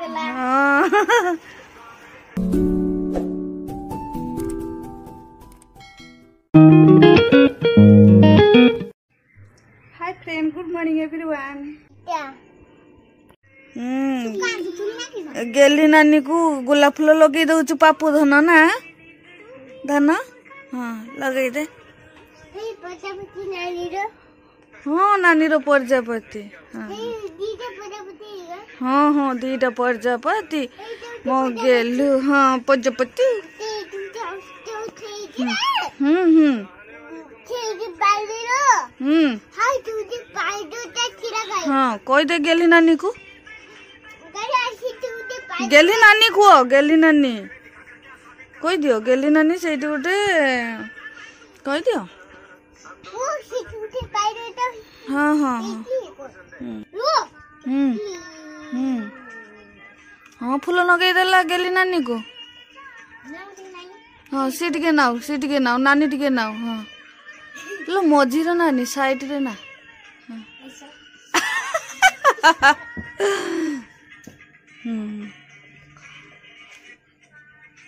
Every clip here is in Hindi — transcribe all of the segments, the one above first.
Hi friend, good morning everyone. गेली नानी को गोलाप फूल लगे दउछु पापू धन ना धन। हाँ लगे दे। हाँ नानी रो प्रजापति। हाँ हाँ दीटा प्रजापति मो गेलु। हाँ प्रजापति। हाँ कोई दे गेली नानी को। गेली नानी को गेली नानी कोई दियो। गेली नानी से गोटे कोई दियो। हाँ हाँ हाँ फूल नगे देला गेली नानी को। हाँ सी टिके नाउ नानी टिके नाउ। हाँ लो मझीर नानी साइड रे ना।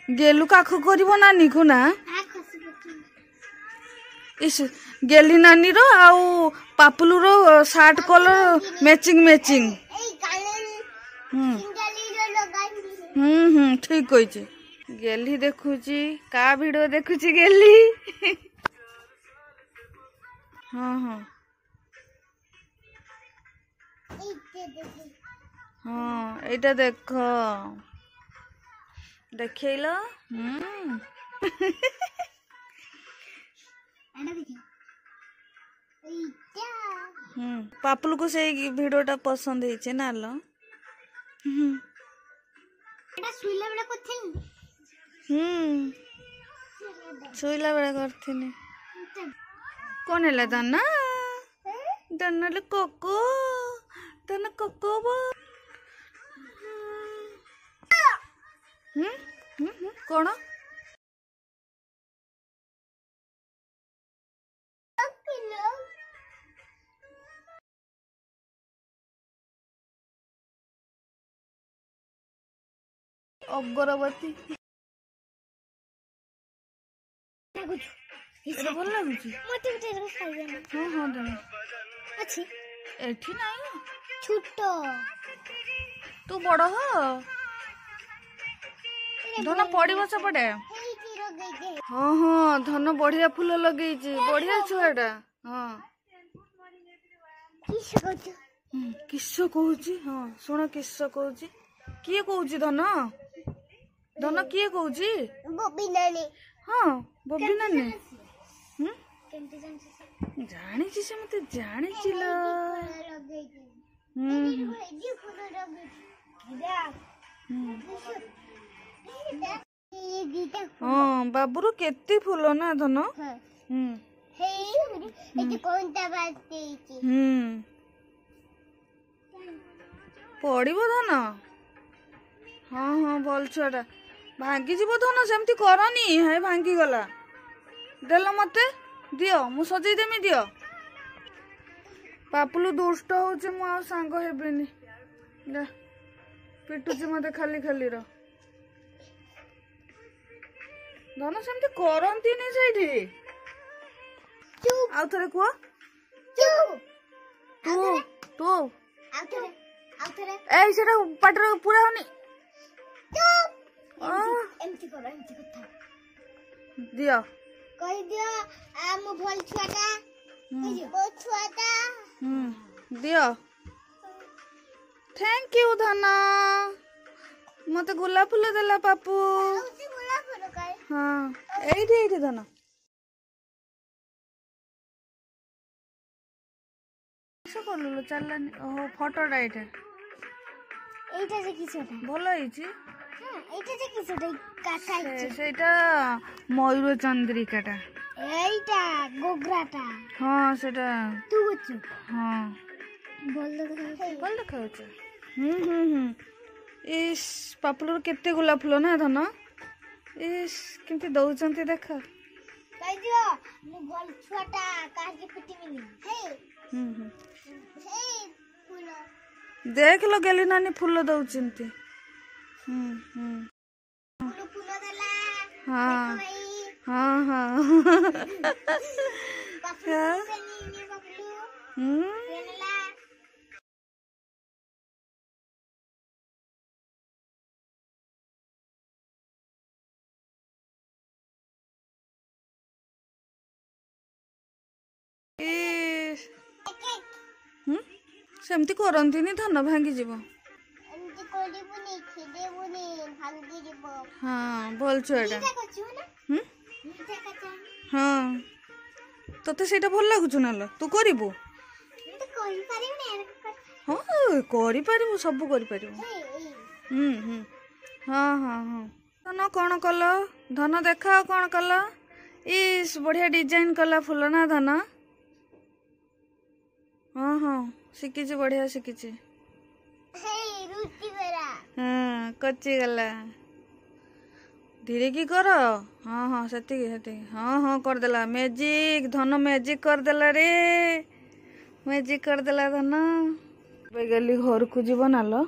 गेलु काखु करिवो नानी को ना। इस गेली नानी रो आउ पापुलू रो शार्ट कलर मैचिंग। ठीक कही। गेली देखुची का वीडियो देखुची गेली। हाँ हाँ हाँ एटा देख देखल। पापुल को से वीडियोटा पसंद है ना लो। शोला बेला करथिनी। कौन है दाना दाना ले कोको दाना कोको बो। कौन अगरबत्ती भल लगुच। हाँ हाँ अच्छी एठी नहीं छोट तू बड़ हो धन पड़ो सेपटे। हाँ हाँ धन बढ़िया फूल लगे बढ़िया छुआटा। हाँ किस कहूची। हाँ शुण किस कहूची किए कहूची धन धन किए कहूची। बबी नानी। हाँ बबी नानी जानी से मत जानी हाँ बाबूर केते फूल ना धन। पड़ो धन। हाँ हाँ भल छुआटा भांगी जीव धन सेमती करनी है भांगी गला देल मते दियो मु सजई देमी दियो। पापुलू दुष्ट होचे मु आ सांग हेबिनी पिटुची मते खाली खाली रो धन सेमती करंती नि सेठी। आउ थरे को तू तू ए सेटा पाटर पूरा होनी। एमती करो एमती कथा दियो कहि दियो आ मु भल छुआटा बहुत छुआटा दियो। थैंक यू धना मते गुलाब फूल देला पापू। हाँ एठी धना कलु चललानी। ओहो फोटोटा एटा एटा जे किछटा भलो हिची। एटा जे किछटा काटा हिची सेटा मयूर चंद्रिकाटा एटा गोगराटा। हाँ सेटा तू बच्चू। हाँ बोल देखाउछ। इस पापुलर केते गुलाब फूल ना धन। इस केमती दउचंती देख कहि दियो मु भल छुआटा काहे पिटिमिनी हे फूल देख लो गेली नानी फूल दउचंती। हम्म। फूल फूल देला हाँ भाई हाँ हाँ पपलू पेनी पपलू पेनला इस, एक सेमती करंतीनी धन भांगी जीव। एमती कोलिबुनी खिदेबुनी भांगी दिबो हाँ भल छुआटा। मीठा कछु ना हम्म मीठा कचा हाँ तोते ସେଇଟା ଭଲ ଲାଗୁଛୁ ନା ଲ ତୁ କରିବୁ। तो कोई पारिबने ହଁ କରିପାରିବୁ ସବୁ କରିପାରିବୁ। ହଁ ହଁ ହଁ ଧନ କ'ଣ କଲ ଧନ ଦେଖାଅ କ'ଣ କଲ। ଇସ୍ ବଢ଼ିଆ ଡିଜାଇନ କଲା ଫୁଲ ନା ଧନ। ହଁ ହଁ ଶିଖିଛି ବଢ଼ିଆ ଶିଖିଛି। हे रुचि बेरा ହଁ କଚିଗଲା ଧୀରେ କି କର। ହଁ ହଁ ସେତିକି ସେତିକି ହଁ ହଁ କରିଦେଲା ମ୍ୟାଜିକ ଧନ ମ୍ୟାଜିକ କରିଦେଲା ରେ ମ୍ୟାଜିକ କରିଦେଲା ଧନ। ଏବେ ଗଲି ଘରକୁ ଯିବ ନା ଲ।